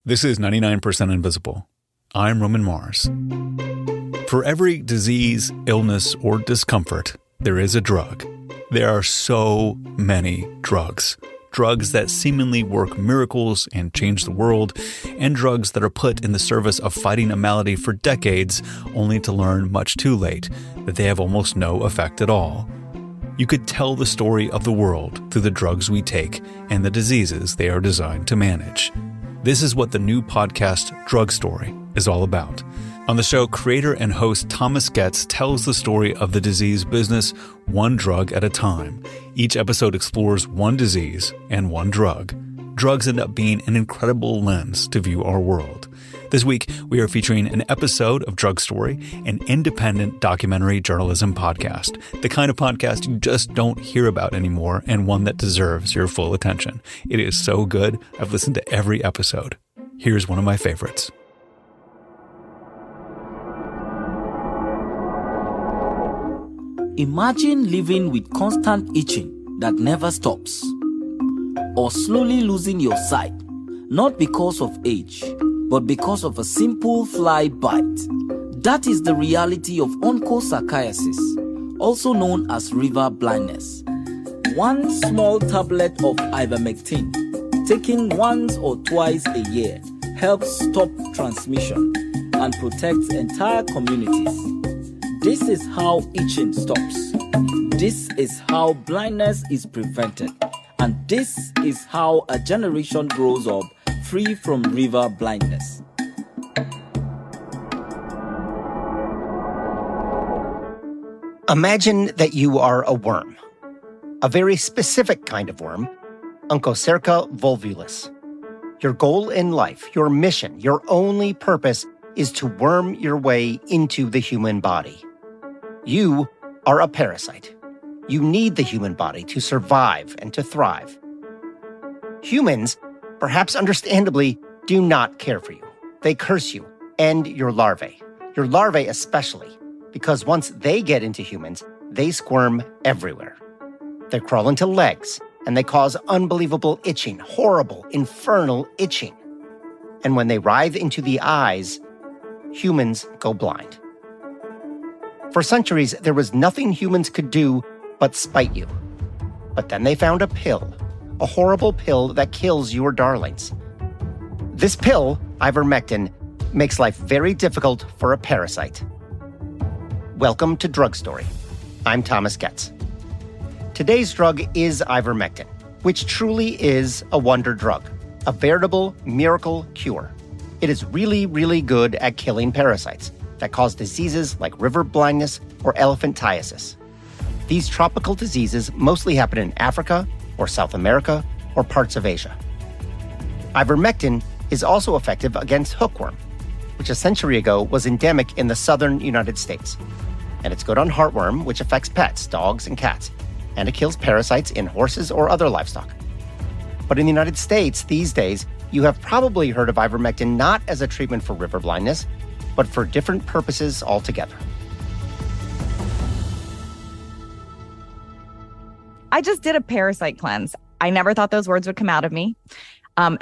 This is 99% Invisible. I'm Roman Mars. For every disease, illness, or discomfort, there is a drug. There are so many drugs. Drugs that seemingly work miracles and change the world, and drugs that are put in the service of fighting a malady for decades, only to learn much too late that they have almost no effect at all. You could tell the story of the world through the drugs we take and the diseases they are designed to manage. This is what the new podcast, Drug Story, is all about. On the show, creator and host Thomas Getz tells the story of the disease business one drug at a time. Each episode explores one disease and one drug. Drugs end up being an incredible lens to view our world. This week, we are featuring an episode of Drug Story, an independent documentary journalism podcast. The kind of podcast you just don't hear about anymore, and one that deserves your full attention. It is so good, I've listened to every episode. Here's one of my favorites. Imagine living with constant itching that never stops, or slowly losing your sight, not because of age, but because of a simple fly bite. That is the reality of onchocerciasis, also known as river blindness. One small tablet of ivermectin, taken once or twice a year, helps stop transmission and protects entire communities. This is how itching stops. This is how blindness is prevented. And this is how a generation grows up free from river blindness. Imagine that you are a worm. A very specific kind of worm, Onchocerca volvulus. Your goal in life, your mission, your only purpose is to worm your way into the human body. You are a parasite. You need the human body to survive and to thrive. Humans, perhaps understandably, do not care for you. They curse you and your larvae especially, because once they get into humans, they squirm everywhere. They crawl into legs, and they cause unbelievable itching, horrible, infernal itching. And when they writhe into the eyes, humans go blind. For centuries, there was nothing humans could do but spite you. But then they found a pill, a horrible pill that kills your darlings. This pill, Ivermectin, makes life very difficult for a parasite. Welcome to Drug Story. I'm Thomas Getz. Today's drug is Ivermectin, which truly is a wonder drug, a veritable miracle cure. It is really, really good at killing parasites that cause diseases like river blindness or elephantiasis. These tropical diseases mostly happen in Africa or South America or parts of Asia. Ivermectin is also effective against hookworm, which a century ago was endemic in the southern United States. And it's good on heartworm, which affects pets, dogs, and cats, and it kills parasites in horses or other livestock. But in the United States these days, you have probably heard of ivermectin not as a treatment for river blindness, but for different purposes altogether. I just did a parasite cleanse. I never thought those words would come out of me.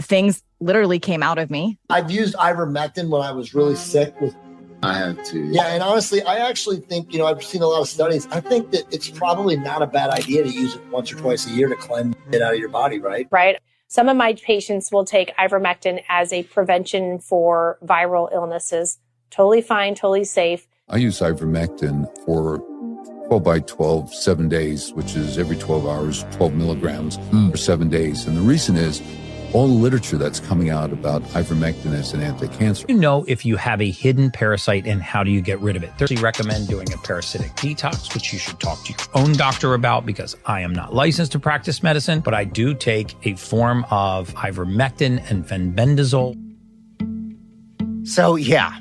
Things literally came out of me. I've used ivermectin when I was really sick with. I have too. Yeah, and honestly, I actually think, I've seen a lot of studies. I think that it's probably not a bad idea to use it once or twice a year to cleanse it out of your body, right? Right. Some of my patients will take ivermectin as a prevention for viral illnesses. Totally fine, totally safe. I use ivermectin for 12 by 12, 7 days, which is every 12 hours, 12 milligrams for 7 days. And the reason is all the literature that's coming out about ivermectin as an anti-cancer. You know if you have a hidden parasite and how do you get rid of it. They recommend doing a parasitic detox, which you should talk to your own doctor about because I am not licensed to practice medicine, but I do take a form of ivermectin and fenbendazole. So yeah,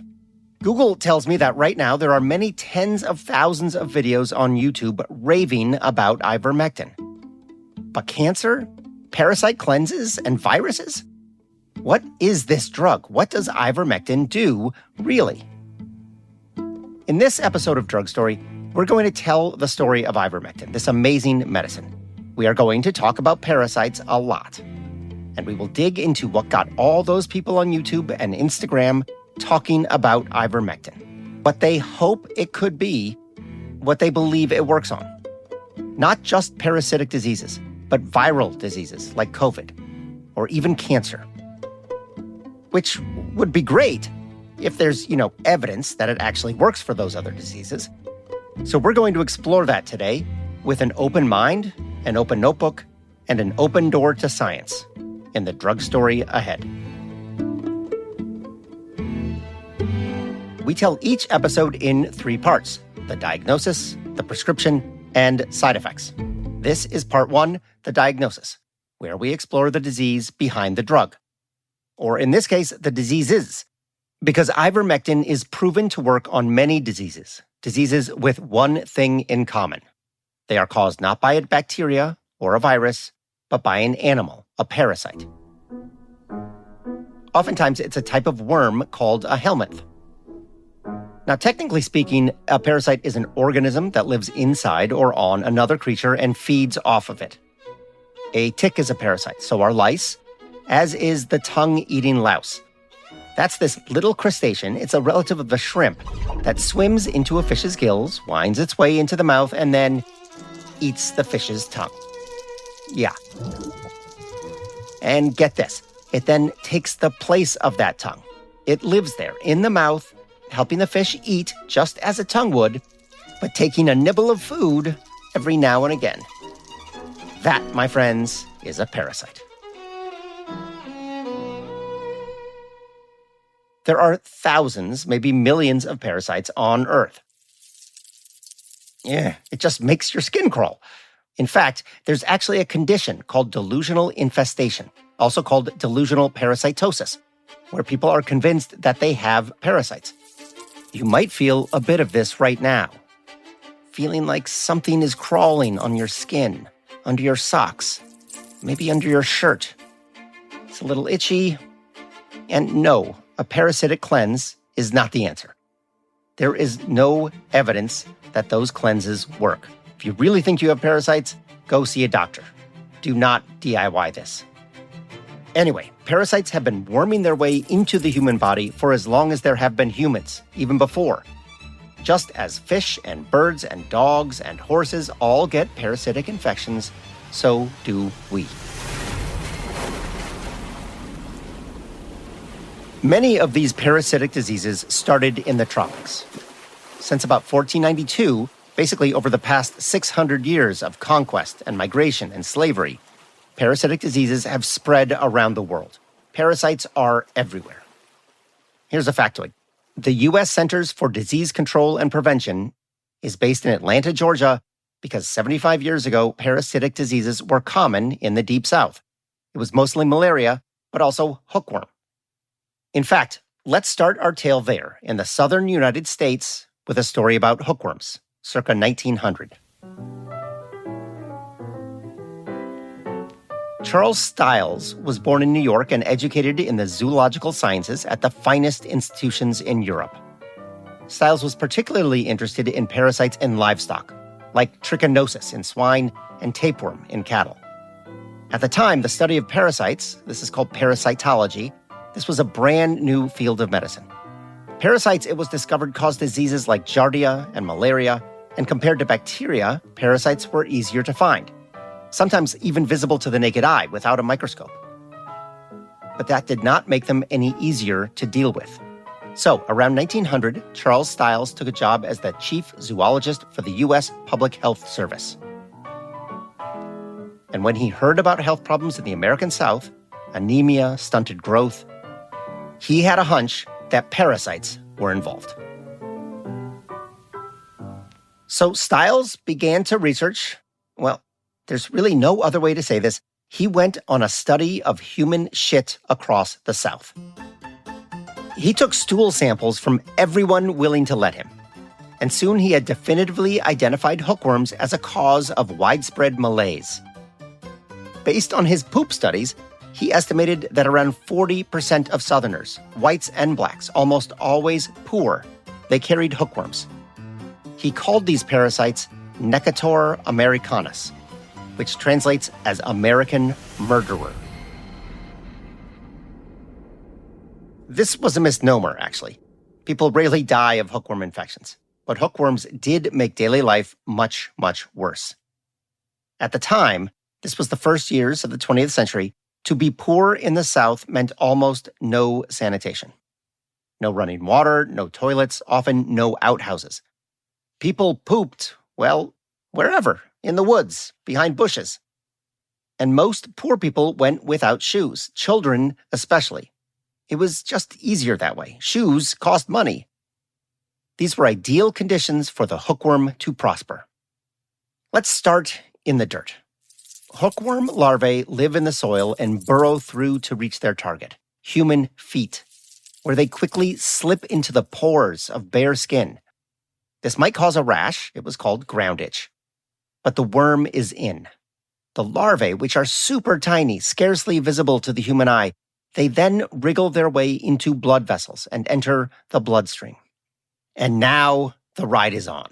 Google tells me that right now there are many tens of thousands of videos on YouTube raving about ivermectin. But cancer? Parasite cleanses and viruses? What is this drug? What does ivermectin do, really? In this episode of Drug Story, we're going to tell the story of ivermectin, this amazing medicine. We are going to talk about parasites a lot. and we will dig into what got all those people on YouTube and Instagram talking about ivermectin, what they hope it could be, what they believe it works on. Not just parasitic diseases, but viral diseases like COVID, or even cancer. Which would be great if there's, evidence that it actually works for those other diseases. So we're going to explore that today with an open mind, an open notebook, and an open door to science in the drug story ahead. We tell each episode in 3 parts: the diagnosis, the prescription, and side effects. This is part 1, the diagnosis, where we explore the disease behind the drug. Or in this case, the diseases, because ivermectin is proven to work on many diseases with one thing in common. They are caused not by a bacteria or a virus, but by an animal, a parasite. Oftentimes, it's a type of worm called a helminth. Now, technically speaking, a parasite is an organism that lives inside or on another creature and feeds off of it. A tick is a parasite, so are lice, as is the tongue-eating louse. That's this little crustacean. It's a relative of the shrimp that swims into a fish's gills, winds its way into the mouth, and then eats the fish's tongue. Yeah. And get this, it then takes the place of that tongue. It lives there in the mouth, helping the fish eat just as a tongue would, but taking a nibble of food every now and again. That, my friends, is a parasite. There are thousands, maybe millions of parasites on Earth. Yeah, it just makes your skin crawl. In fact, there's actually a condition called delusional infestation, also called delusional parasitosis, where people are convinced that they have parasites. You might feel a bit of this right now, feeling like something is crawling on your skin, under your socks, maybe under your shirt. It's a little itchy. And no, a parasitic cleanse is not the answer. There is no evidence that those cleanses work. If you really think you have parasites, go see a doctor. Do not DIY this. Anyway, parasites have been worming their way into the human body for as long as there have been humans, even before. Just as fish and birds and dogs and horses all get parasitic infections, so do we. Many of these parasitic diseases started in the tropics. Since about 1492, basically over the past 600 years of conquest and migration and slavery, parasitic diseases have spread around the world. Parasites are everywhere. Here's a factoid. The U.S. Centers for Disease Control and Prevention is based in Atlanta, Georgia, because 75 years ago, parasitic diseases were common in the Deep South. It was mostly malaria, but also hookworm. In fact, let's start our tale there, in the southern United States, with a story about hookworms, circa 1900. Charles Stiles was born in New York and educated in the zoological sciences at the finest institutions in Europe. Stiles was particularly interested in parasites in livestock, like trichinosis in swine and tapeworm in cattle. At the time, the study of parasites, this is called parasitology, this was a brand new field of medicine. Parasites, it was discovered, caused diseases like giardia and malaria, and compared to bacteria, parasites were easier to find, sometimes even visible to the naked eye without a microscope. But that did not make them any easier to deal with. So, around 1900, Charles Stiles took a job as the chief zoologist for the U.S. Public Health Service. And when he heard about health problems in the American South, anemia, stunted growth, he had a hunch that parasites were involved. So Stiles began to research, well, there's really no other way to say this. He went on a study of human shit across the South. He took stool samples from everyone willing to let him. And soon he had definitively identified hookworms as a cause of widespread malaise. Based on his poop studies, he estimated that around 40% of Southerners, whites and blacks, almost always poor, they carried hookworms. He called these parasites Necator americanus, which translates as American murderer. This was a misnomer, actually. People rarely die of hookworm infections, but hookworms did make daily life much, much worse. At the time, this was the first years of the 20th century, to be poor in the South meant almost no sanitation. No running water, no toilets, often no outhouses. People pooped, well, wherever, in the woods, behind bushes. And most poor people went without shoes, children especially. It was just easier that way. Shoes cost money. These were ideal conditions for the hookworm to prosper. Let's start in the dirt. Hookworm larvae live in the soil and burrow through to reach their target, human feet, where they quickly slip into the pores of bare skin. This might cause a rash. It was called ground itch. But the worm is in. The larvae, which are super tiny, scarcely visible to the human eye, they then wriggle their way into blood vessels and enter the bloodstream. And now the ride is on.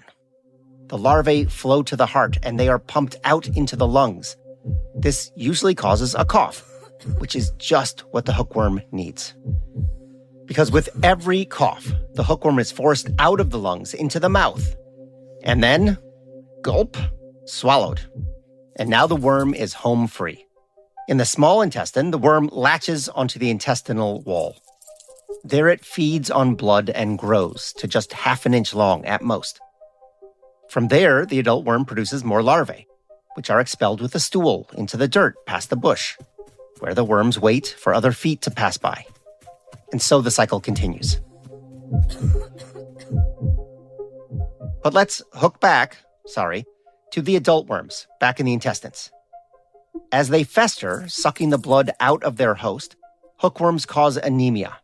The larvae flow to the heart and they are pumped out into the lungs. This usually causes a cough, which is just what the hookworm needs. Because with every cough, the hookworm is forced out of the lungs into the mouth. And then, gulp, swallowed. And now the worm is home free. In the small intestine, the worm latches onto the intestinal wall. There it feeds on blood and grows to just half an inch long at most. From there, the adult worm produces more larvae, which are expelled with a stool into the dirt past the bush, where the worms wait for other feet to pass by. And so the cycle continues. But let's hook back, to the adult worms back in the intestines. As they fester, sucking the blood out of their host, hookworms cause anemia.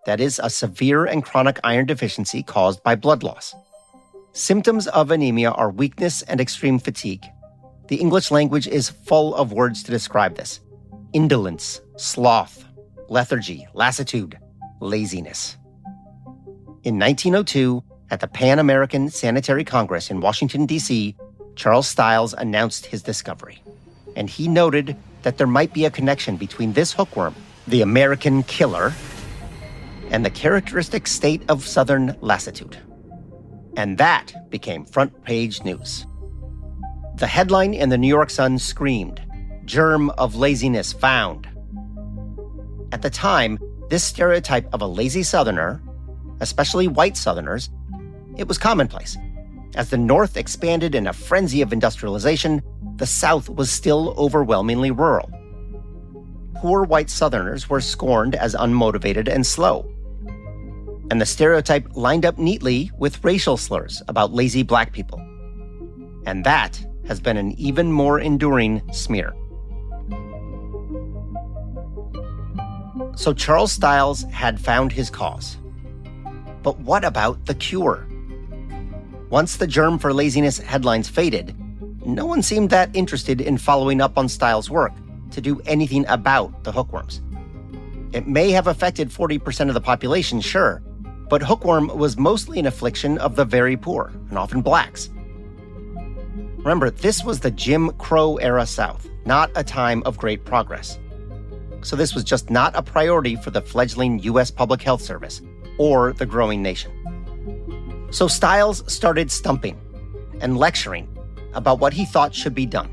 That is a severe and chronic iron deficiency caused by blood loss. Symptoms of anemia are weakness and extreme fatigue. The English language is full of words to describe this. Indolence, sloth, lethargy, lassitude, laziness. In 1902, at the Pan American Sanitary Congress in Washington, D.C., Charles Stiles announced his discovery. And he noted that there might be a connection between this hookworm, the American killer, and the characteristic state of southern lassitude. And that became front page news. The headline in the New York Sun screamed, "Germ of laziness found." At the time, this stereotype of a lazy Southerner, especially white Southerners, it was commonplace. As the North expanded in a frenzy of industrialization, the South was still overwhelmingly rural. Poor white Southerners were scorned as unmotivated and slow. And the stereotype lined up neatly with racial slurs about lazy black people. And that has been an even more enduring smear. So Charles Stiles had found his cause. But what about the cure? Once the germ for laziness headlines faded, no one seemed that interested in following up on Stiles' work to do anything about the hookworms. It may have affected 40% of the population, sure, but hookworm was mostly an affliction of the very poor, and often blacks. Remember, this was the Jim Crow-era South, not a time of great progress. So this was just not a priority for the fledgling U.S. Public Health Service or the growing nation. So Stiles started stumping and lecturing about what he thought should be done.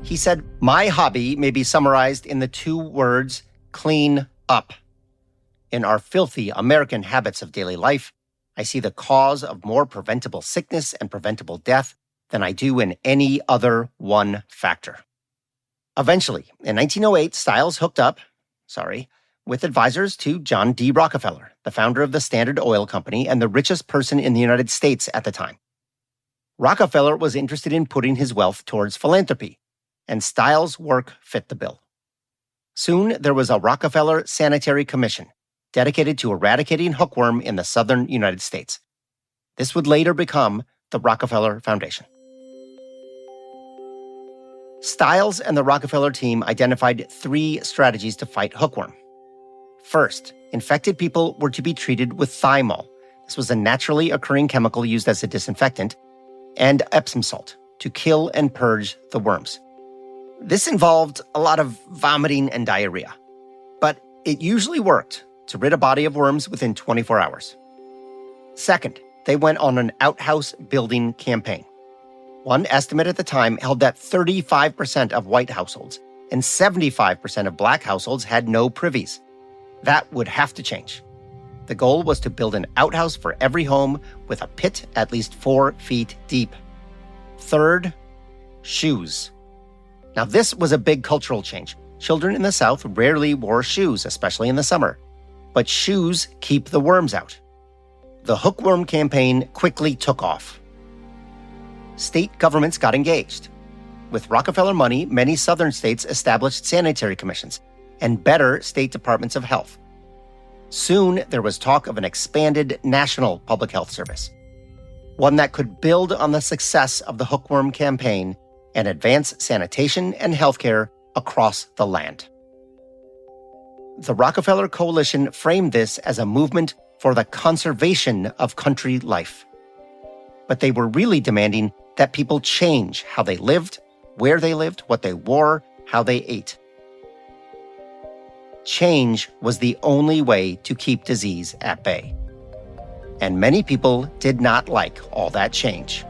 He said, "My hobby may be summarized in the two words, clean up. In our filthy American habits of daily life, I see the cause of more preventable sickness and preventable death than I do in any other one factor." Eventually, in 1908, Stiles hooked up, with advisors to John D. Rockefeller, the founder of the Standard Oil Company and the richest person in the United States at the time. Rockefeller was interested in putting his wealth towards philanthropy, and Stiles' work fit the bill. Soon, there was a Rockefeller Sanitary Commission dedicated to eradicating hookworm in the southern United States. This would later become the Rockefeller Foundation. Stiles and the Rockefeller team identified 3 strategies to fight hookworm. First, infected people were to be treated with thymol. This was a naturally occurring chemical used as a disinfectant, and Epsom salt to kill and purge the worms. This involved a lot of vomiting and diarrhea, but It usually worked to rid a body of worms within 24 hours. Second, they went on an outhouse building campaign. One estimate at the time held that 35% of white households and 75% of black households had no privies. That would have to change. The goal was to build an outhouse for every home with a pit at least 4 feet deep. Third, shoes. Now, this was a big cultural change. Children in the South rarely wore shoes, especially in the summer. But shoes keep the worms out. The hookworm campaign quickly took off. State governments got engaged. With Rockefeller money, many Southern states established sanitary commissions and better state departments of health. Soon, there was talk of an expanded national public health service, one that could build on the success of the hookworm campaign and advance sanitation and healthcare across the land. The Rockefeller Coalition framed this as a movement for the conservation of country life. But they were really demanding that people change how they lived, where they lived, what they wore, how they ate. Change was the only way to keep disease at bay. And many people did not like all that change.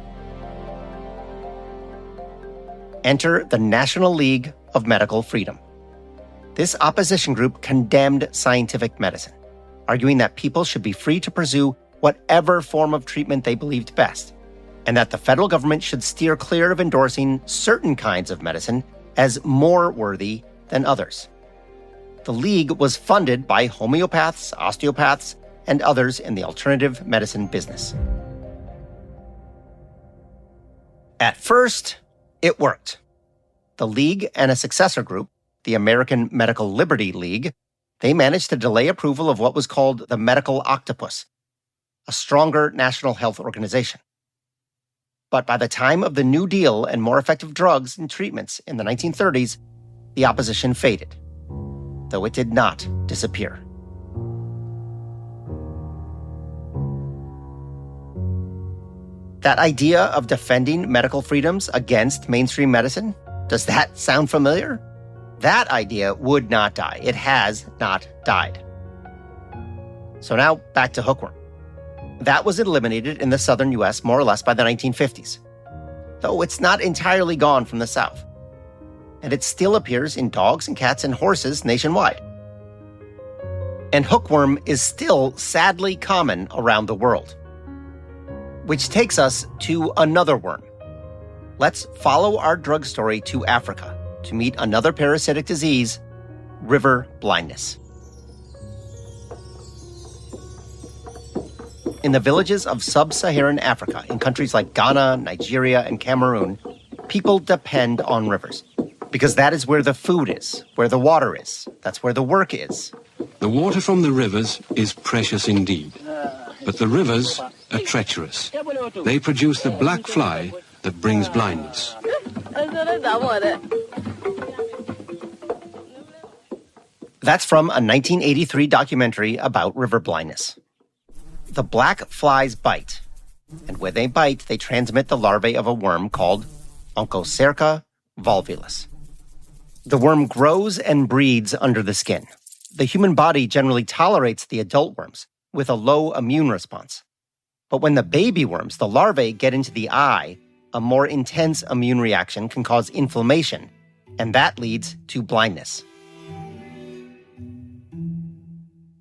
Enter the National League of Medical Freedom. This opposition group condemned scientific medicine, arguing that people should be free to pursue whatever form of treatment they believed best, and that the federal government should steer clear of endorsing certain kinds of medicine as more worthy than others. The League was funded by homeopaths, osteopaths, and others in the alternative medicine business. At first, it worked. The League and a successor group, the American Medical Liberty League, they managed to delay approval of what was called the Medical Octopus, a stronger national health organization. But by the time of the New Deal and more effective drugs and treatments in the 1930s, the opposition faded, though it did not disappear. That idea of defending medical freedoms against mainstream medicine, does that sound familiar? That idea would not die. It has not died. So now back to hookworm. That was eliminated in the southern U.S. more or less by the 1950s, though it's not entirely gone from the South. And it still appears in dogs and cats and horses nationwide. And hookworm is still sadly common around the world. Which takes us to another worm. Let's follow our drug story to Africa to meet another parasitic disease, river blindness. In the villages of sub-Saharan Africa, in countries like Ghana, Nigeria, and Cameroon, people depend on rivers because that is where the food is, where the water is. That's where the work is. The water from the rivers is precious indeed, but the rivers are treacherous. They produce the black fly that brings blindness. That's from a 1983 documentary about river blindness. The black flies bite, and when they bite, they transmit the larvae of a worm called Onchocerca volvulus. The worm grows and breeds under the skin. The human body generally tolerates the adult worms with a low immune response. But when the baby worms, the larvae, get into the eye, a more intense immune reaction can cause inflammation, and that leads to blindness.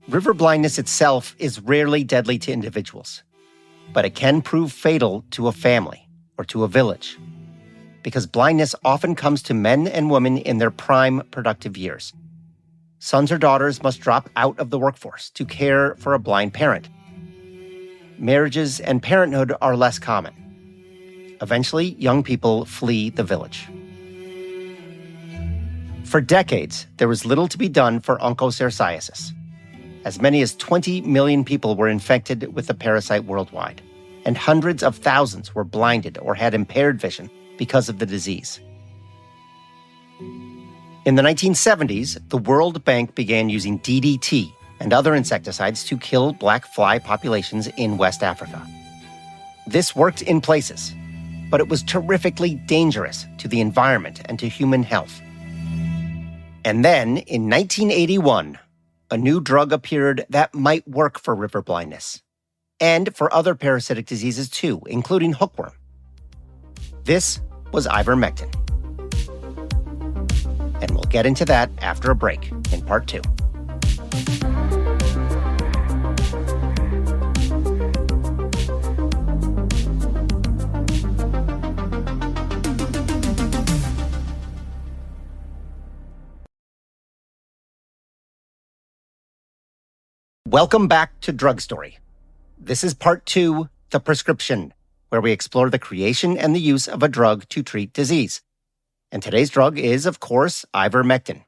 River blindness itself is rarely deadly to individuals, but it can prove fatal to a family or to a village, because blindness often comes to men and women in their prime productive years. Sons or daughters must drop out of the workforce to care for a blind parent. Marriages and parenthood are less common. Eventually, young people flee the village. For decades, there was little to be done for onchocerciasis. As many as 20 million people were infected with the parasite worldwide, and hundreds of thousands were blinded or had impaired vision because of the disease. In the 1970s, the World Bank began using DDT and other insecticides to kill black fly populations in West Africa. This worked in places, but it was terrifically dangerous to the environment and to human health. And then, in 1981, a new drug appeared that might work for river blindness. And for other parasitic diseases too, including hookworm. This was ivermectin. And we'll get into that after a break in part 2. Welcome back to Drug Story. This is part 2, The Prescription, where we explore the creation and the use of a drug to treat disease. And today's drug is, of course, ivermectin.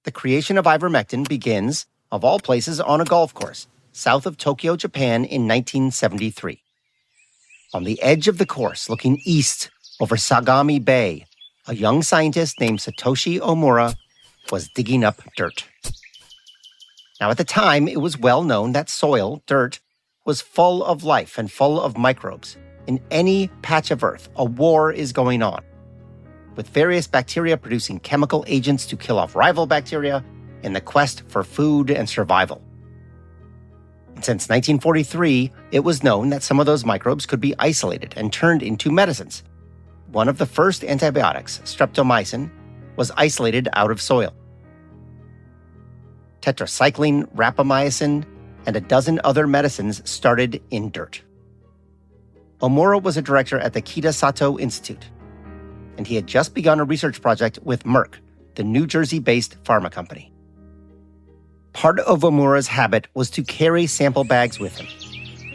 The creation of ivermectin begins, of all places, on a golf course, south of Tokyo, Japan, in 1973. On the edge of the course, looking east over Sagami Bay, a young scientist named Satoshi Omura was digging up dirt. Now, at the time, it was well known that soil, dirt, was full of life and full of microbes. In any patch of earth, a war is going on, with various bacteria producing chemical agents to kill off rival bacteria in the quest for food and survival. And since 1943, it was known that some of those microbes could be isolated and turned into medicines. One of the first antibiotics, streptomycin, was isolated out of soil. Tetracycline, rapamycin, and a dozen other medicines started in dirt. Omura was a director at the Kitasato Institute, and he had just begun a research project with Merck, the New Jersey-based pharma company. Part of Omura's habit was to carry sample bags with him,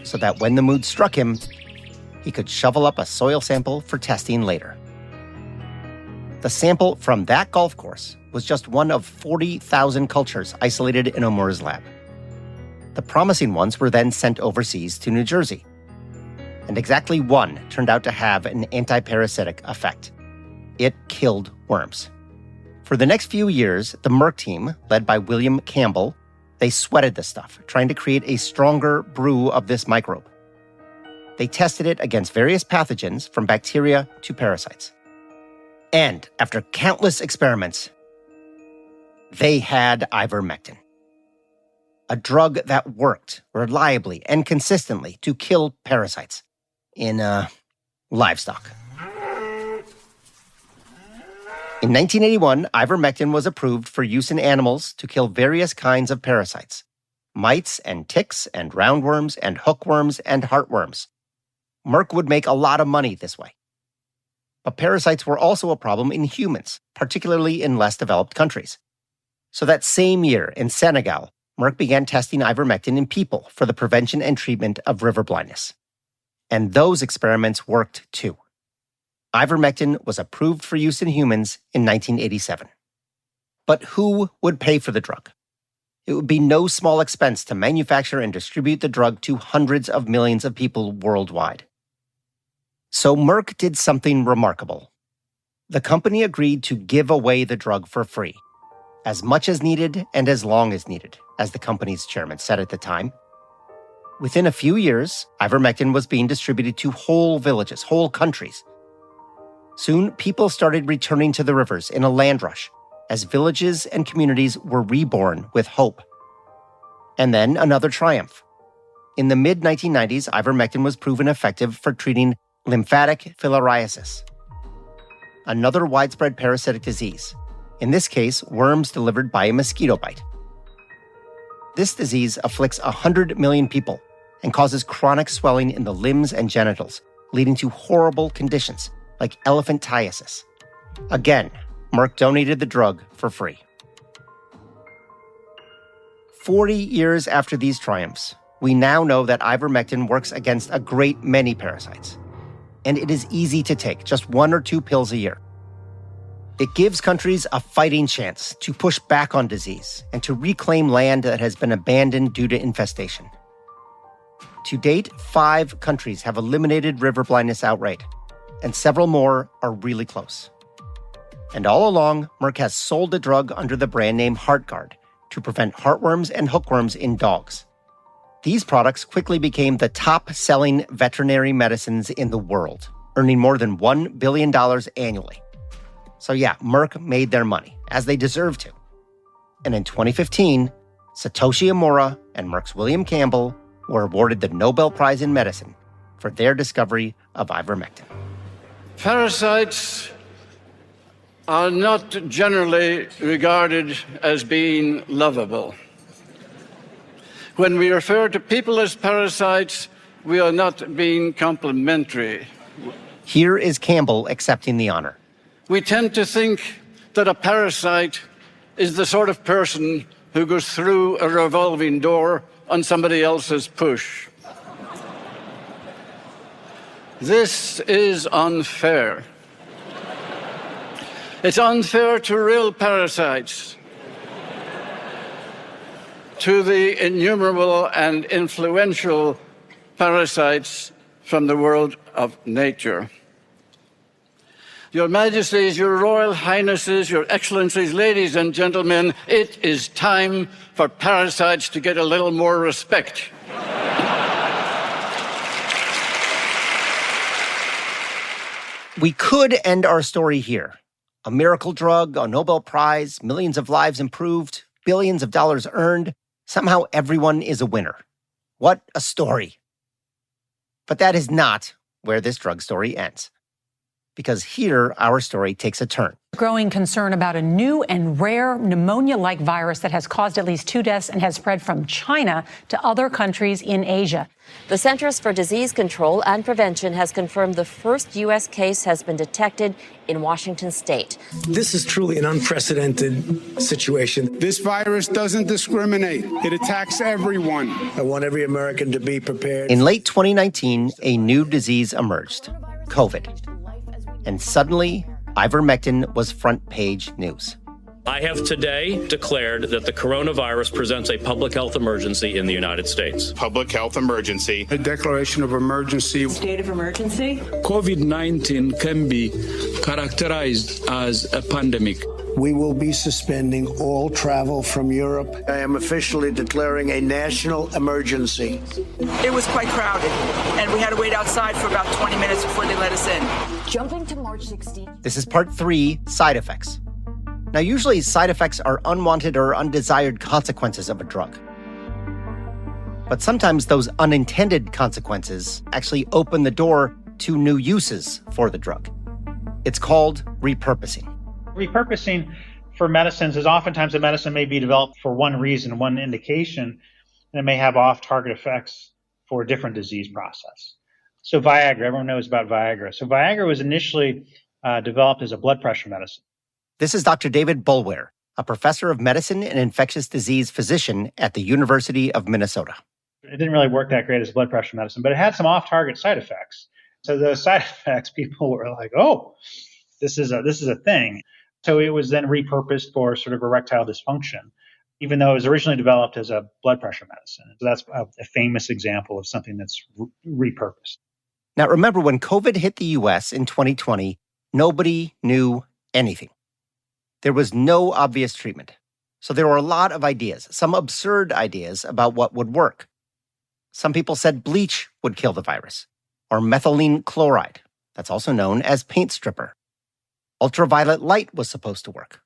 so that when the mood struck him, he could shovel up a soil sample for testing later. The sample from that golf course was just one of 40,000 cultures isolated in Omura's lab. The promising ones were then sent overseas to New Jersey. And exactly one turned out to have an anti-parasitic effect. It killed worms. For the next few years, the Merck team, led by William Campbell, they sweated the stuff, trying to create a stronger brew of this microbe. They tested it against various pathogens, from bacteria to parasites. And after countless experiments, they had ivermectin, a drug that worked reliably and consistently to kill parasites in livestock. In 1981, ivermectin was approved for use in animals to kill various kinds of parasites: mites and ticks and roundworms and hookworms and heartworms. Merck would make a lot of money this way. But parasites were also a problem in humans, particularly in less developed countries. So that same year in Senegal, Merck began testing ivermectin in people for the prevention and treatment of river blindness. And those experiments worked too. Ivermectin was approved for use in humans in 1987. But who would pay for the drug? It would be no small expense to manufacture and distribute the drug to hundreds of millions of people worldwide. So Merck did something remarkable. The company agreed to give away the drug for free, as much as needed and as long as needed, as the company's chairman said at the time. Within a few years, ivermectin was being distributed to whole villages, whole countries. Soon, people started returning to the rivers in a land rush, as villages and communities were reborn with hope. And then another triumph. In the mid-1990s, ivermectin was proven effective for treating lymphatic filariasis, another widespread parasitic disease, in this case, worms delivered by a mosquito bite. This disease afflicts 100 million people and causes chronic swelling in the limbs and genitals, leading to horrible conditions like elephantiasis. Again, Merck donated the drug for free. 40 years after these triumphs, we now know that ivermectin works against a great many parasites. And it is easy to take, just 1 or 2 pills a year. It gives countries a fighting chance to push back on disease and to reclaim land that has been abandoned due to infestation. To date, 5 countries have eliminated river blindness outright, and several more are really close. And all along, Merck has sold the drug under the brand name HeartGuard to prevent heartworms and hookworms in dogs. These products quickly became the top-selling veterinary medicines in the world, earning more than $1 billion annually. So yeah, Merck made their money, as they deserve to. And in 2015, Satoshi Amora and Merck's William Campbell were awarded the Nobel Prize in Medicine for their discovery of ivermectin. Parasites are not generally regarded as being lovable. When we refer to people as parasites, we are not being complimentary. Here is Campbell accepting the honor. We tend to think that a parasite is the sort of person who goes through a revolving door on somebody else's push. This is unfair. It's unfair to real parasites, to the innumerable and influential parasites from the world of nature. Your Majesties, Your Royal Highnesses, Your Excellencies, ladies and gentlemen, it is time for parasites to get a little more respect. We could end our story here. A miracle drug, a Nobel Prize, millions of lives improved, billions of dollars earned. Somehow everyone is a winner. What a story. But that is not where this drug story ends. Because here, our story takes a turn. Growing concern about a new and rare pneumonia-like virus that has caused at least 2 deaths and has spread from China to other countries in Asia. The Centers for Disease Control and Prevention has confirmed the first U.S. case has been detected in Washington state. This is truly an unprecedented situation. This virus doesn't discriminate. It attacks everyone. I want every American to be prepared. In late 2019, a new disease emerged, COVID. And suddenly, ivermectin was front-page news. I have today declared that the coronavirus presents a public health emergency in the United States. Public health emergency. A declaration of emergency. State of emergency. COVID-19 can be characterized as a pandemic. We will be suspending all travel from Europe. I am officially declaring a national emergency. It was quite crowded, and we had to wait outside for about 20 minutes before they let us in. Jumping to March 16th. This is part 3, side effects. Now, usually side effects are unwanted or undesired consequences of a drug. But sometimes those unintended consequences actually open the door to new uses for the drug. It's called repurposing. Repurposing for medicines is oftentimes a medicine may be developed for one reason, one indication, and it may have off-target effects for a different disease process. So Viagra, everyone knows about Viagra. So Viagra was initially developed as a blood pressure medicine. This is Dr. David Boulware, a professor of medicine and infectious disease physician at the University of Minnesota. It didn't really work that great as a blood pressure medicine, but it had some off-target side effects. So those side effects, people were like, oh, this is a thing. So it was then repurposed for sort of erectile dysfunction, even though it was originally developed as a blood pressure medicine. So that's a famous example of something that's repurposed. Now, remember, when COVID hit the U.S. in 2020, nobody knew anything. There was no obvious treatment. So there were a lot of ideas, some absurd ideas about what would work. Some people said bleach would kill the virus, or methylene chloride, that's also known as paint stripper. Ultraviolet light was supposed to work.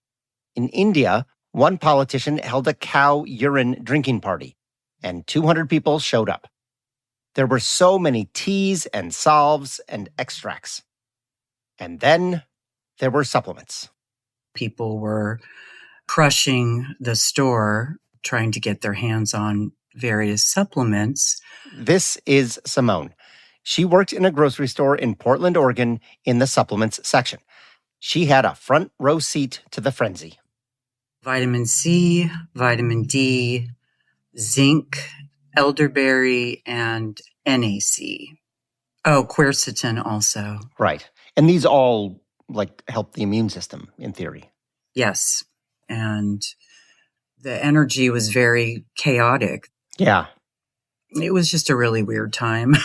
In India, one politician held a cow urine drinking party, and 200 people showed up. There were so many teas and salves and extracts. And then there were supplements. People were crushing the store, trying to get their hands on various supplements. This is Simone. She worked in a grocery store in Portland, Oregon, in the supplements section. She had a front row seat to the frenzy. Vitamin C, vitamin D, zinc, elderberry, and NAC. Oh, quercetin also. Right. And these all help the immune system, in theory. Yes. And the energy was very chaotic. Yeah. It was just a really weird time.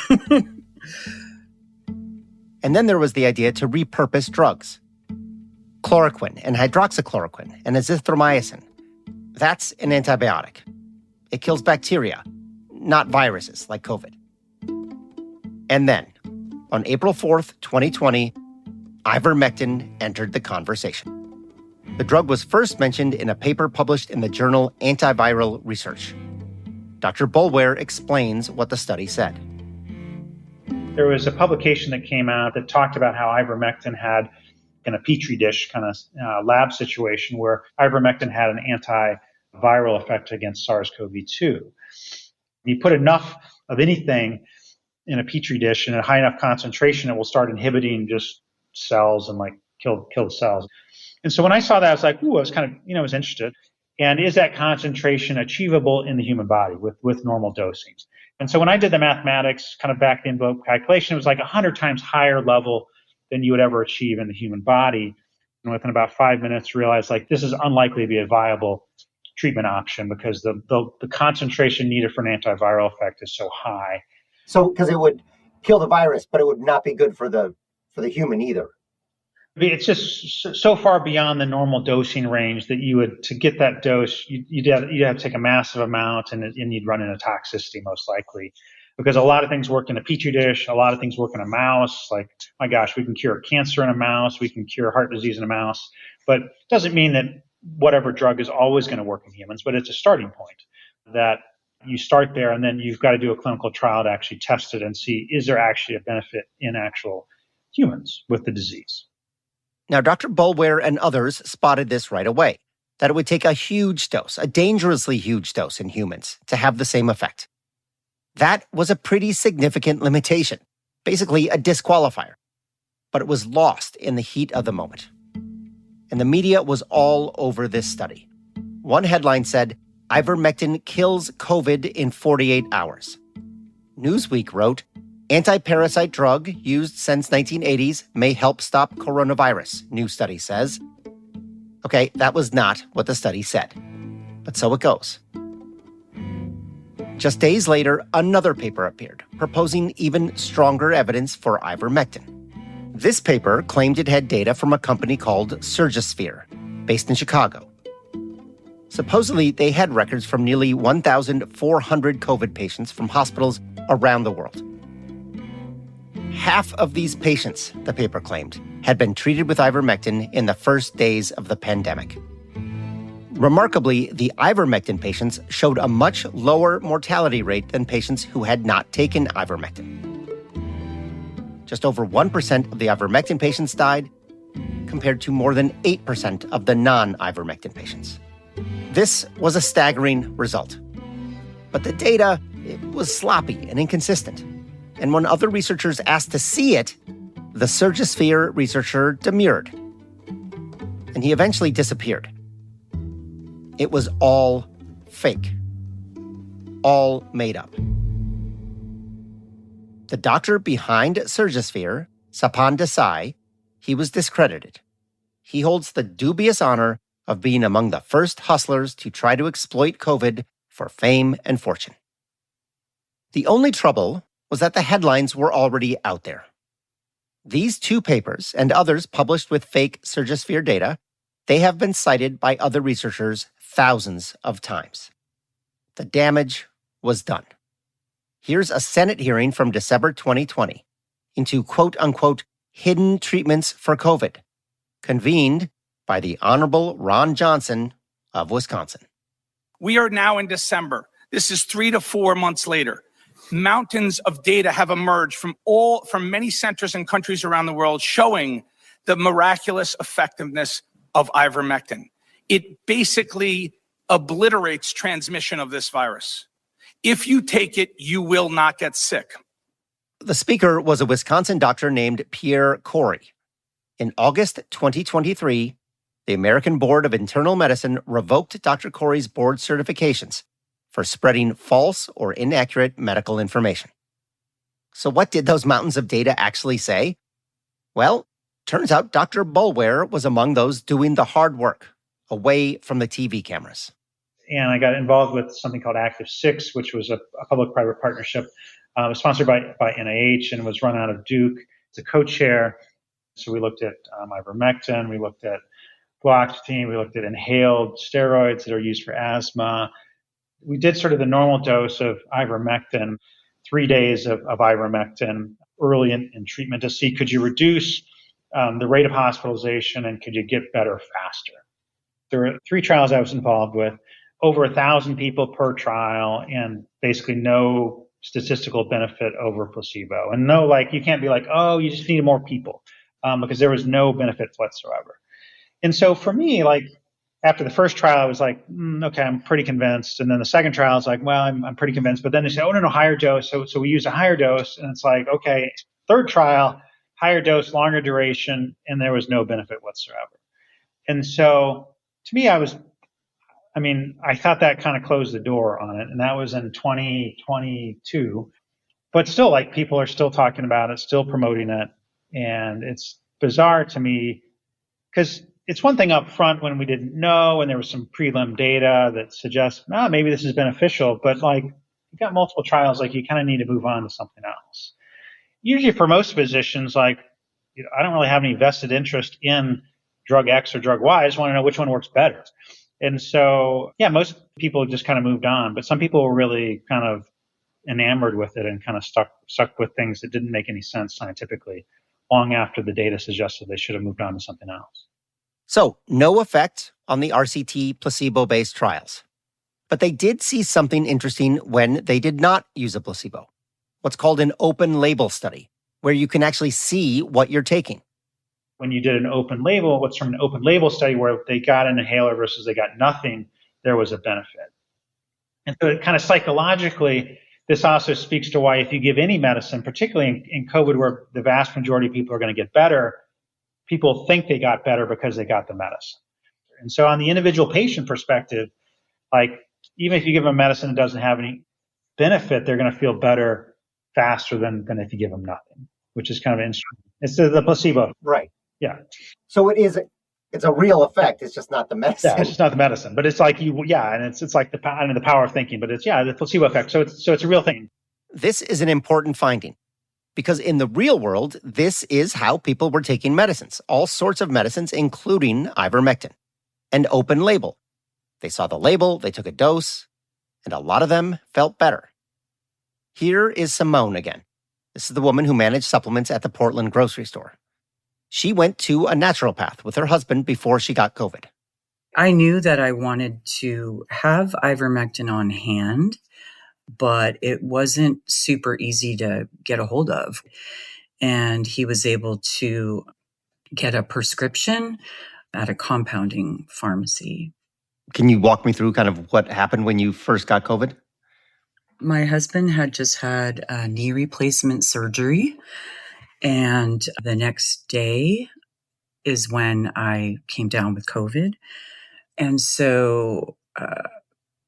And then there was the idea to repurpose drugs. Chloroquine and hydroxychloroquine and azithromycin. That's an antibiotic. It kills bacteria, not viruses like COVID. And then, on April 4th, 2020, ivermectin entered the conversation. The drug was first mentioned in a paper published in the journal Antiviral Research. Dr. Boulware explains what the study said. There was a publication that came out that talked about how ivermectin had, in a petri dish kind of lab situation, where ivermectin had an antiviral effect against SARS-CoV-2. You put enough of anything in a petri dish in a high enough concentration, it will start inhibiting just cells and kill the cells. And so when I saw that, I was like, ooh, I was kind of, I was interested. And is that concentration achievable in the human body with normal dosings? And so when I did the mathematics, kind of back the envelope calculation, it was like 100 times higher level than you would ever achieve in the human body. And within about 5 minutes, realized this is unlikely to be a viable treatment option because the concentration needed for an antiviral effect is so high. So, because it would kill the virus, but it would not be good for the human either. It's just so far beyond the normal dosing range that to get that dose, you'd have to take a massive amount and you'd run into toxicity most likely. Because a lot of things work in a petri dish, a lot of things work in a mouse. Like, my gosh, we can cure cancer in a mouse, we can cure heart disease in a mouse. But it doesn't mean that whatever drug is always going to work in humans, but it's a starting point that you start there and then you've got to do a clinical trial to actually test it and see, is there actually a benefit in actual humans with the disease? Now, Dr. Boulware and others spotted this right away, that it would take a huge dose, a dangerously huge dose in humans to have the same effect. That was a pretty significant limitation, basically a disqualifier. But it was lost in the heat of the moment. And the media was all over this study. One headline said, ivermectin kills COVID in 48 hours. Newsweek wrote, anti-parasite drug used since 1980s may help stop coronavirus, new study says. Okay, that was not what the study said. But so it goes. Just days later, another paper appeared, proposing even stronger evidence for ivermectin. This paper claimed it had data from a company called Surgisphere, based in Chicago. Supposedly, they had records from nearly 1,400 COVID patients from hospitals around the world. Half of these patients, the paper claimed, had been treated with ivermectin in the first days of the pandemic. Remarkably, the ivermectin patients showed a much lower mortality rate than patients who had not taken ivermectin. Just over 1% of the ivermectin patients died, compared to more than 8% of the non-ivermectin patients. This was a staggering result. But the data, it was sloppy and inconsistent. And when other researchers asked to see it, the Surgisphere researcher demurred. And he eventually disappeared. It was all fake. All made up. The doctor behind Surgisphere, Sapan Desai, he was discredited. He holds the dubious honor of being among the first hustlers to try to exploit COVID for fame and fortune. The only trouble was that the headlines were already out there. These two papers and others published with fake Surgisphere data, they have been cited by other researchers thousands of times. The damage was done. Here's a Senate hearing from December 2020 into quote-unquote hidden treatments for COVID, convened by the Honorable Ron Johnson of Wisconsin. We are now in December. This is 3 to 4 months later. Mountains of data have emerged from many centers and countries around the world showing the miraculous effectiveness of ivermectin. It basically obliterates transmission of this virus. If you take it, you will not get sick. The speaker was a Wisconsin doctor named Pierre Corey. In August 2023, the American Board of Internal Medicine revoked Dr. Corey's board certifications for spreading false or inaccurate medical information. So what did those mountains of data actually say? Well, turns out Dr. Boulware was among those doing the hard work, away from the TV cameras. And I got involved with something called Active 6, which was a public-private partnership. It was sponsored by NIH and was run out of Duke. It's a co-chair. So we looked at ivermectin, we looked at fluoxetine, we looked at inhaled steroids that are used for asthma. We did sort of the normal dose of ivermectin, 3 days of ivermectin early in treatment to see, could you reduce the rate of hospitalization and could you get better faster? There were 3 trials I was involved with, over 1,000 people per trial, and basically no statistical benefit over placebo. And no, you can't be like, oh, you just need more people, because there was no benefit whatsoever. And so for me, after the first trial, I was like, okay, I'm pretty convinced. And then the second trial, I was like, well, I'm pretty convinced. But then they say, oh, no, higher dose. So we use a higher dose. And it's like, okay, third trial, higher dose, longer duration, and there was no benefit whatsoever. And so to me, I thought that kind of closed the door on it. And that was in 2022. But still, people are still talking about it, still promoting it. And it's bizarre to me because it's one thing up front when we didn't know and there was some prelim data that suggests, maybe this is beneficial. But you've got multiple trials, you kind of need to move on to something else. Usually for most physicians, I don't really have any vested interest in drug X or drug Y. I just want to know which one works better. And so, most people just kind of moved on. But some people were really kind of enamored with it and kind of stuck with things that didn't make any sense scientifically long after the data suggested they should have moved on to something else. So, no effect on the RCT placebo-based trials. But they did see something interesting when they did not use a placebo. What's called an open label study, where you can actually see what you're taking. When you did an open label, what's from an open label study where they got an inhaler versus they got nothing, there was a benefit. And so kind of psychologically, this also speaks to why if you give any medicine, particularly in COVID where the vast majority of people are going to get better, people think they got better because they got the medicine. And so on the individual patient perspective, even if you give them medicine that doesn't have any benefit, they're going to feel better faster than if you give them nothing, which is kind of interesting. It's the placebo. Right. Yeah. So it's a real effect. It's just not the medicine. Yeah, it's just not the medicine. But it's and it's like the power of thinking, but it's, the placebo effect. So it's a real thing. This is an important finding because in the real world, this is how people were taking medicines, all sorts of medicines, including ivermectin, and open label. They saw the label, they took a dose, and a lot of them felt better. Here is Simone again. This is the woman who managed supplements at the Portland grocery store. She went to a naturopath with her husband before she got COVID. I knew that I wanted to have ivermectin on hand, but it wasn't super easy to get a hold of. And he was able to get a prescription at a compounding pharmacy. Can you walk me through kind of what happened when you first got COVID? My husband had just had a knee replacement surgery, and the next day is when I came down with COVID. And so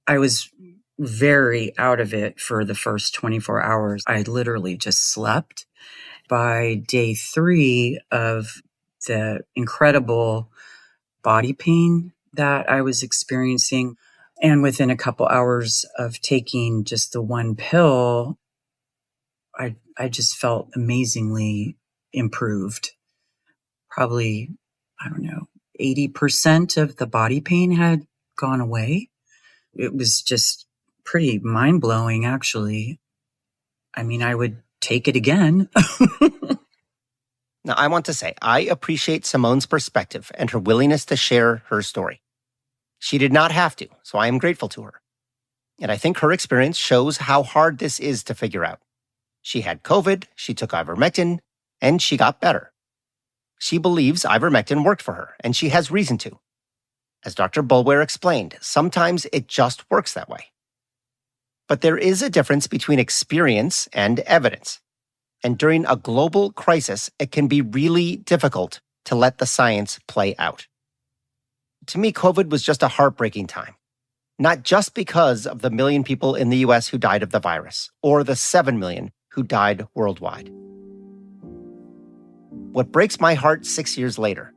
I was very out of it for the first 24 hours. I literally just slept. By day 3 of the incredible body pain that I was experiencing, and within a couple hours of taking just the one pill, I just felt amazingly improved. Probably, 80% of the body pain had gone away. It was just pretty mind-blowing, actually. I would take it again. Now, I want to say, I appreciate Simone's perspective and her willingness to share her story. She did not have to, so I am grateful to her. And I think her experience shows how hard this is to figure out. She had COVID, she took ivermectin, and she got better. She believes ivermectin worked for her, and she has reason to. As Dr. Boulware explained, sometimes it just works that way. But there is a difference between experience and evidence. And during a global crisis, it can be really difficult to let the science play out. To me, COVID was just a heartbreaking time. Not just because of the 1 million people in the US who died of the virus, or the 7 million who died worldwide. What breaks my heart 6 years later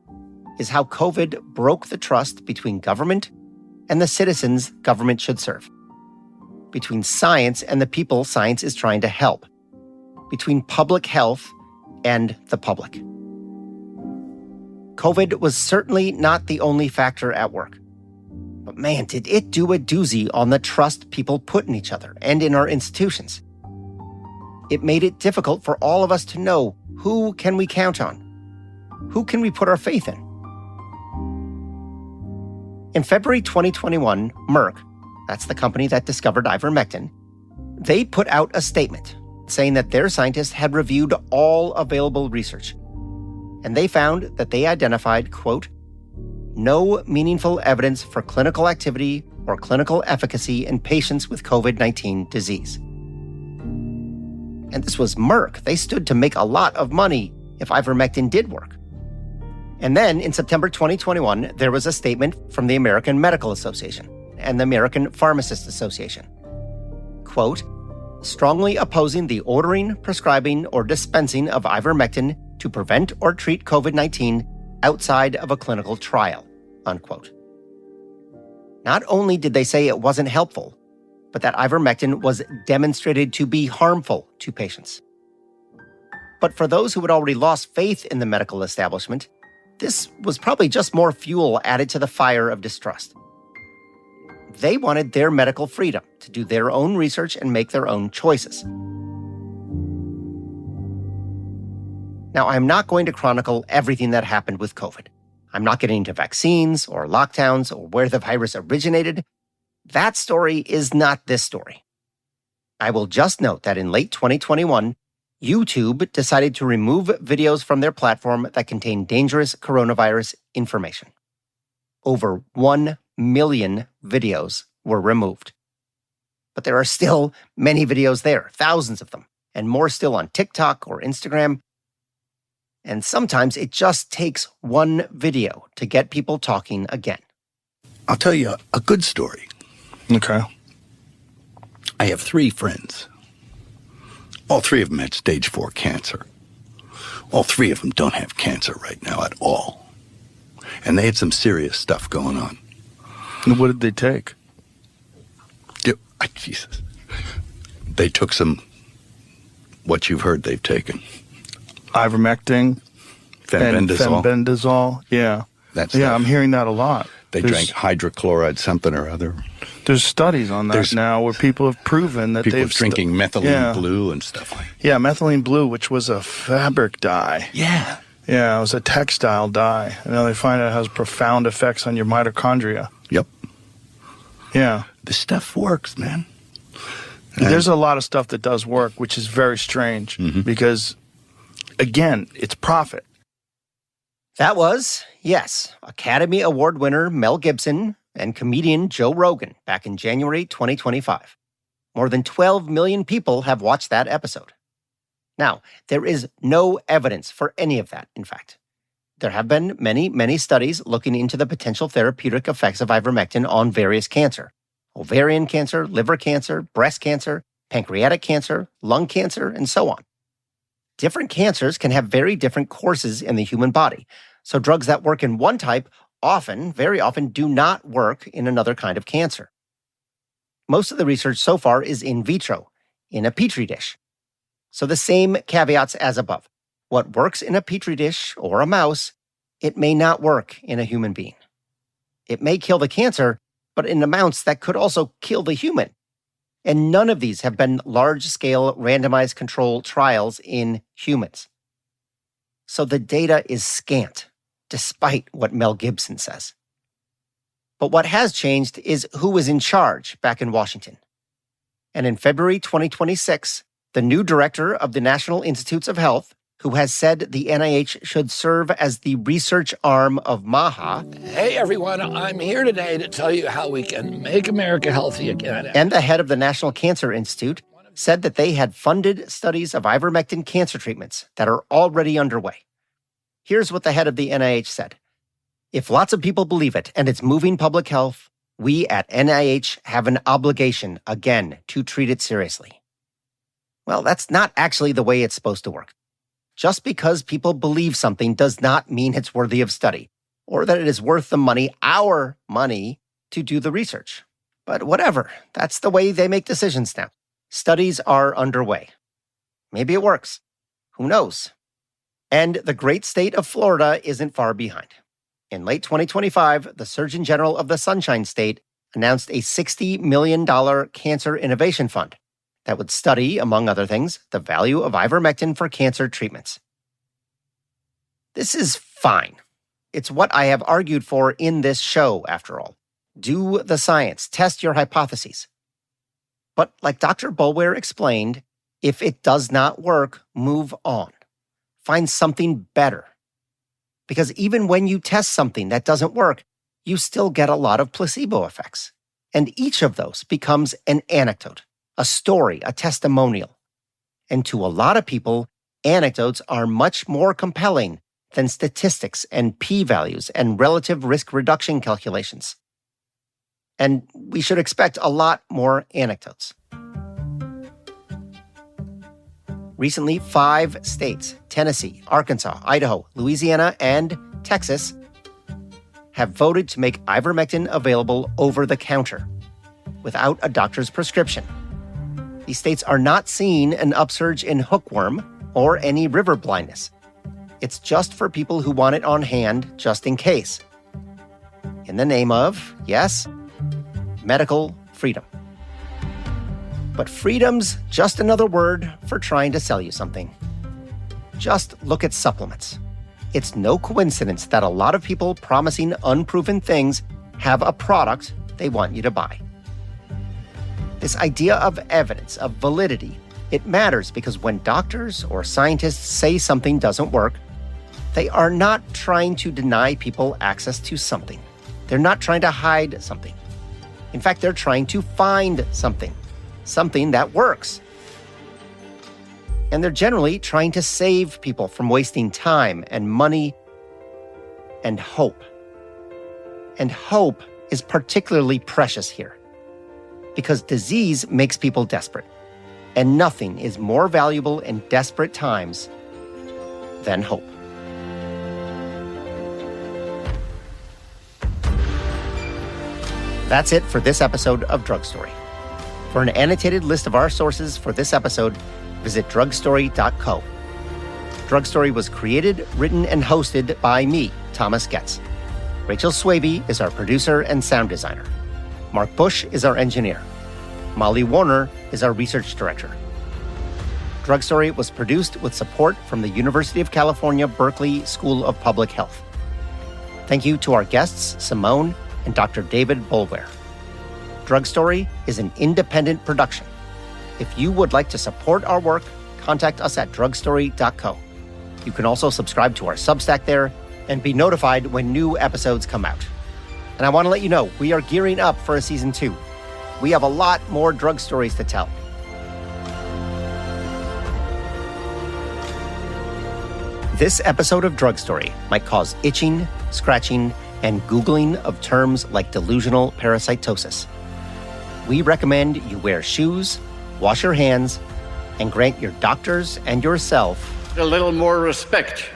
is how COVID broke the trust between government and the citizens government should serve. Between science and the people science is trying to help. Between public health and the public. COVID was certainly not the only factor at work. But man, did it do a doozy on the trust people put in each other and in our institutions. It made it difficult for all of us to know who can we count on? Who can we put our faith in? In February 2021, Merck, that's the company that discovered ivermectin, they put out a statement saying that their scientists had reviewed all available research. And they found that they identified, quote, no meaningful evidence for clinical activity or clinical efficacy in patients with COVID-19 disease. And this was Merck. They stood to make a lot of money if ivermectin did work. And then in September 2021, there was a statement from the American Medical Association and the American Pharmacists Association. Quote, strongly opposing the ordering, prescribing, or dispensing of ivermectin to prevent or treat COVID-19 outside of a clinical trial, unquote. Not only did they say it wasn't helpful, but that ivermectin was demonstrated to be harmful to patients. But for those who had already lost faith in the medical establishment, this was probably just more fuel added to the fire of distrust. They wanted their medical freedom to do their own research and make their own choices. Now, I'm not going to chronicle everything that happened with COVID. I'm not getting into vaccines or lockdowns or where the virus originated. That story is not this story. I will just note that in late 2021, YouTube decided to remove videos from their platform that contain dangerous coronavirus information. Over 1 million videos were removed. But there are still many videos there, thousands of them, and more still on TikTok or Instagram. And sometimes it just takes one video to get people talking again. I'll tell you a good story. Okay. I have 3 friends. All 3 of them had stage 4 cancer. All 3 of them don't have cancer right now at all. And they had some serious stuff going on. And what did they take? Jesus. They took some, what you've heard they've taken. Ivermectin. Fenbendazole. Fenbendazole, yeah. I'm hearing that a lot. They drank hydrochloride something or other. There's studies on that now where people have proven that people drinking methylene blue and stuff like that. Yeah, methylene blue, which was a fabric dye. Yeah. Yeah, it was a textile dye. And now they find out it has profound effects on your mitochondria. Yep. Yeah. This stuff works, man. There's a lot of stuff that does work, which is very strange because, again, it's profit. That was, yes, Academy Award winner Mel Gibson and comedian Joe Rogan back in January 2025. More than 12 million people have watched that episode. Now, there is no evidence for any of that, in fact. There have been many studies looking into the potential therapeutic effects of ivermectin on various cancer. Ovarian cancer, liver cancer, breast cancer, pancreatic cancer, lung cancer, and so on. Different cancers can have very different courses in the human body. So drugs that work in one type very often do not work in another kind of cancer. Most of the research so far is in vitro, in a petri dish. So the same caveats as above. What works in a petri dish or a mouse, it may not work in a human being. It may kill the cancer, but in amounts that could also kill the human. And none of these have been large-scale randomized control trials in humans. So the data is scant, despite what Mel Gibson says. But what has changed is who was in charge back in Washington. And in February 2026, the new director of the National Institutes of Health, who has said the NIH should serve as the research arm of MAHA. Hey, everyone, I'm here today to tell you how we can make America healthy again. And the head of the National Cancer Institute said that they had funded studies of ivermectin cancer treatments that are already underway. Here's what the head of the NIH said. If lots of people believe it and it's moving public health, we at NIH have an obligation, again, to treat it seriously. Well, that's not actually the way it's supposed to work. Just because people believe something does not mean it's worthy of study, or that it is worth the money, our money, to do the research. But whatever, that's the way they make decisions now. Studies are underway. Maybe it works. Who knows? And the great state of Florida isn't far behind. In late 2025, the Surgeon General of the Sunshine State announced a $60 million cancer innovation fund that would study, among other things, the value of ivermectin for cancer treatments. This is fine. It's what I have argued for in this show, after all. Do the science, test your hypotheses. But like Dr. Boulware explained, if it does not work, move on. Find something better. Because even when you test something that doesn't work, you still get a lot of placebo effects. And each of those becomes an anecdote, a story, a testimonial. And to a lot of people, anecdotes are much more compelling than statistics and p-values and relative risk reduction calculations. And we should expect a lot more anecdotes. Recently, 5 states, Tennessee, Arkansas, Idaho, Louisiana, and Texas, have voted to make ivermectin available over the counter without a doctor's prescription. These states are not seeing an upsurge in hookworm or any river blindness. It's just for people who want it on hand just in case. In the name of, yes, medical freedom. But freedom's just another word for trying to sell you something. Just look at supplements. It's no coincidence that a lot of people promising unproven things have a product they want you to buy. This idea of evidence, of validity, it matters because when doctors or scientists say something doesn't work, they are not trying to deny people access to something. They're not trying to hide something. In fact, they're trying to find something that works. And they're generally trying to save people from wasting time and money and hope. And hope is particularly precious here because disease makes people desperate. And nothing is more valuable in desperate times than hope. That's it for this episode of Drug Story. For an annotated list of our sources for this episode, visit drugstory.co. Drug Story was created, written, and hosted by me, Thomas Getz. Rachel Swaby is our producer and sound designer. Mark Bush is our engineer. Molly Warner is our research director. Drug Story was produced with support from the University of California, Berkeley School of Public Health. Thank you to our guests, Simone and Dr. David Boulware. Drug Story is an independent production. If you would like to support our work, contact us at drugstory.co. You can also subscribe to our Substack there and be notified when new episodes come out. And I want to let you know, we are gearing up for a season 2. We have a lot more drug stories to tell. This episode of Drug Story might cause itching, scratching, and Googling of terms like delusional parasitosis. We recommend you wear shoes, wash your hands, and grant your doctors and yourself a little more respect.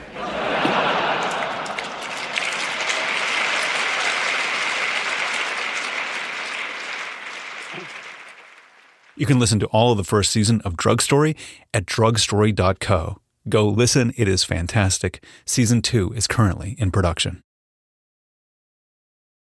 You can listen to all of the first season of Drug Story at drugstory.co. Go listen, it is fantastic. Season 2 is currently in production.